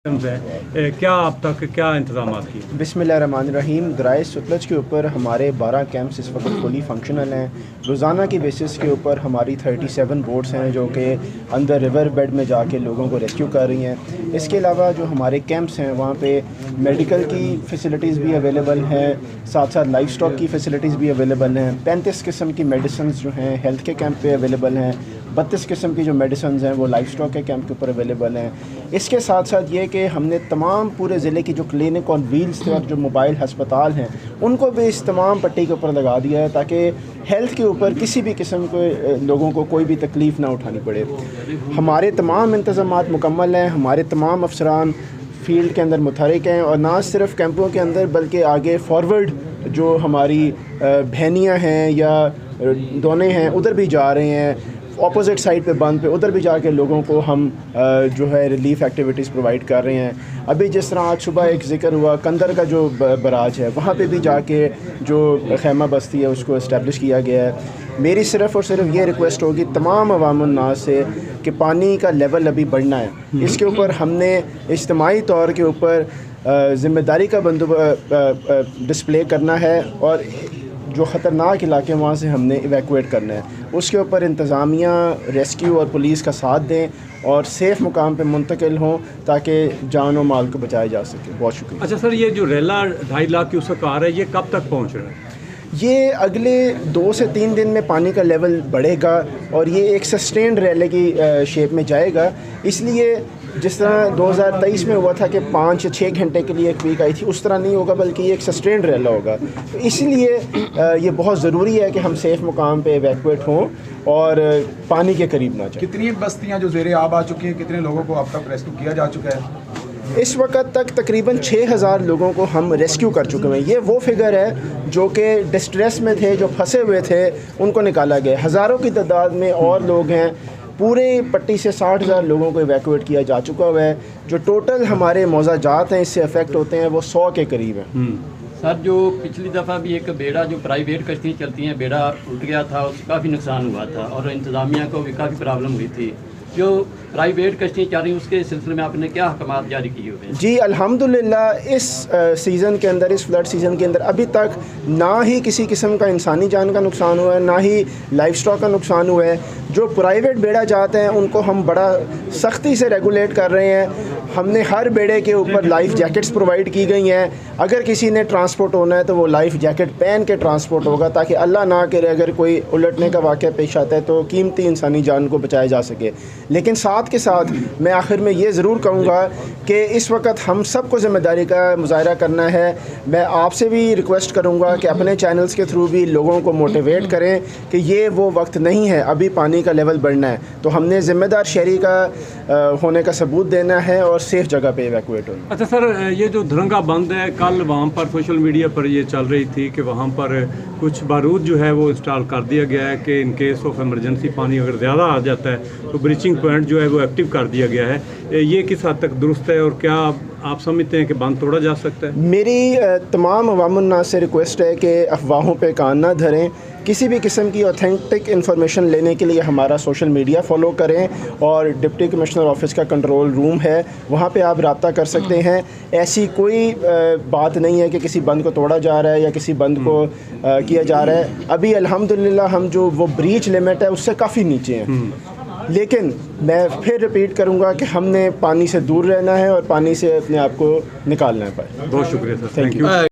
है, क्या अब तक क्या इंतजामात किए? बिस्मिल्लाहिर्रहमानिर्रहीम। दराए सतलज के ऊपर हमारे 12 कैंप्स इस वक्त फुली फंक्शनल हैं। रोज़ाना की बेसिस के ऊपर हमारी 37 बोट्स हैं जो कि अंदर रिवर बेड में जाके लोगों को रेस्क्यू कर रही हैं। इसके अलावा जो हमारे कैंप्स हैं वहाँ पे मेडिकल की फ़ैसिलिटीज़ भी अवेलेबल हैं, साथ साथ लाइफ स्टॉक की फ़ैसिलिटीज़ भी अवेलेबल हैं। 35 किस्म की मेडिसिन जो हैं हेल्थ के कैंप पे अवेलेबल हैं। 32 किस्म की जो मेडिसिन हैं वो लाइफ स्टॉक के कैंप के ऊपर अवेलेबल हैं। इसके साथ साथ ये कि हमने तमाम पूरे ज़िले की जो क्लिनिक ऑन व्हील्स थे और जो मोबाइल हस्पताल हैं उनको भी इस तमाम पट्टी के ऊपर लगा दिया है ताकि हेल्थ के ऊपर किसी भी किस्म के लोगों को कोई भी तकलीफ़ ना उठानी पड़े। हमारे तमाम इंतज़ामात मुकम्मल हैं। हमारे तमाम अफसरान फील्ड के अंदर मुतहरिक हैं और ना सिर्फ कैंपों के अंदर बल्कि आगे फॉरवर्ड जो हमारी बहनियाँ हैं या दोने हैं उधर भी जा रहे हैं। अपोजिट साइड पे बंद पे उधर भी जाके लोगों को हम जो है रिलीफ एक्टिविटीज़ प्रोवाइड कर रहे हैं। अभी जिस तरह आज सुबह एक ज़िक्र हुआ कंदर का जो बराज है वहाँ पे भी जाके जो खैमा बस्ती है उसको इस्टेब्लिश किया गया है। मेरी सिर्फ़ और सिर्फ ये रिक्वेस्ट होगी तमाम अवामुन्नास से कि पानी का लेवल अभी बढ़ना है। इसके ऊपर हमने इज्तिमाई तौर के ऊपर ज़िम्मेदारी का डिस्प्ले करना है और जो ख़तरनाक इलाके वहाँ से हमने इवैक्यूएट करना है। उसके ऊपर इंतज़ामिया रेस्क्यू और पुलिस का साथ दें और सेफ़ मुकाम पे मुंतकिल हों ताकि जान और माल को बचाया जा सके। बहुत शुक्रिया। अच्छा सर, ये जो रेला 2.5 लाख क्यूसेक आ रहा है ये कब तक पहुँच रहा है? ये अगले 2 से 3 दिन में पानी का लेवल बढ़ेगा और ये एक सस्टेन्ड रैली की शेप में जाएगा। इसलिए जिस तरह 2023 में हुआ था कि 5 या 6 घंटे के लिए एक वीक आई थी उस तरह नहीं होगा बल्कि ये एक सस्टेन्ड रैला होगा। तो इसलिए ये बहुत ज़रूरी है कि हम सेफ़ मुकाम पे इवैक्यूएट हों और पानी के करीब ना जाएं। कितनी बस्तियाँ जो ज़ेरे आब आ चुकी हैं, कितने लोगों को अब तक रेस्क्यू किया जा चुका है? इस वक्त तक तकरीबन 6000 लोगों को हम रेस्क्यू कर चुके हैं। ये वो फिगर है जो कि डिस्ट्रेस में थे, जो फंसे हुए थे, उनको निकाला गया। हज़ारों की तादाद में और लोग हैं। पूरे पट्टी से 60,000 लोगों को इवैक्यूएट किया जा चुका हुआ है। जो टोटल हमारे मौज़ाजात हैं इससे अफेक्ट होते हैं वो 100 के करीब हैं। सर, जो पिछली दफ़ा भी एक बेड़ा जो प्राइवेट कश्ती चलती हैं बेड़ा उठ गया था, उससे काफ़ी नुकसान हुआ था और इंतज़ामिया को भी काफ़ी प्रॉब्लम हुई थी। जो प्राइवेट कश्ती चल रही उसके सिलसिले में आपने क्या अहकाम जारी किए हुए हैं? जी अल्हम्दुलिल्लाह इस सीज़न के अंदर, इस फ्लड सीज़न के अंदर अभी तक ना ही किसी किस्म का इंसानी जान का नुकसान हुआ है ना ही लाइफ स्टॉक का नुकसान हुआ है। जो प्राइवेट बेड़ा जाते हैं उनको हम बड़ा सख्ती से रेगुलेट कर रहे हैं। हमने हर बेड़े के ऊपर लाइफ जैकेट्स प्रोवाइड की गई हैं। अगर किसी ने ट्रांसपोर्ट होना है तो वो लाइफ जैकेट पहन के ट्रांसपोर्ट होगा ताकि अल्लाह ना करे अगर कोई उलटने का वाक़या पेश आता है तो कीमती इंसानी जान को बचाया जा सके। लेकिन साथ के साथ मैं आखिर में ये ज़रूर कहूँगा कि इस वक्त हम सबको ज़िम्मेदारी का मुज़ाहरा करना है। मैं आपसे भी रिक्वेस्ट करूँगा कि अपने चैनल्स के थ्रू भी लोगों को मोटिवेट करें कि ये वो वक्त नहीं है, अभी पानी का लेवल बढ़ना है। तो हमने ज़िम्मेदार शहरी का होने का सबूत देना है और सेफ़ जगह पे इवैक्यूएट होना। अच्छा सर, ये जो धरंगा बंद है, कल वहाँ पर सोशल मीडिया पर ये चल रही थी कि वहाँ पर कुछ बारूद जो है वो इंस्टॉल कर दिया गया है कि इन केस ऑफ इमरजेंसी पानी अगर ज़्यादा आ जाता है तो ब्रीचिंग पॉइंट जो है वो एक्टिव कर दिया गया है। ये किस हद तक दुरुस्त है और क्या आप समझते हैं कि बंद तोड़ा जा सकता है? मेरी तमाम अवामुन्नास से रिक्वेस्ट है कि अफवाहों पे कान ना धरें। किसी भी किस्म की ऑथेंटिक इन्फॉर्मेशन लेने के लिए हमारा सोशल मीडिया फॉलो करें और डिप्टी कमिश्नर ऑफिस का कंट्रोल रूम है वहाँ पे आप रब्ता कर सकते हैं। ऐसी कोई बात नहीं है कि किसी बंद को तोड़ा जा रहा है या किसी बंद को किया जा रहा है। अभी अल्हम्दुलिल्लाह हम जो वो ब्रीच लिमिट है उससे काफ़ी नीचे हैं। लेकिन मैं फिर रिपीट करूंगा कि हमने पानी से दूर रहना है और पानी से अपने आप को निकालना है। बहुत शुक्रिया सर, थैंक यू।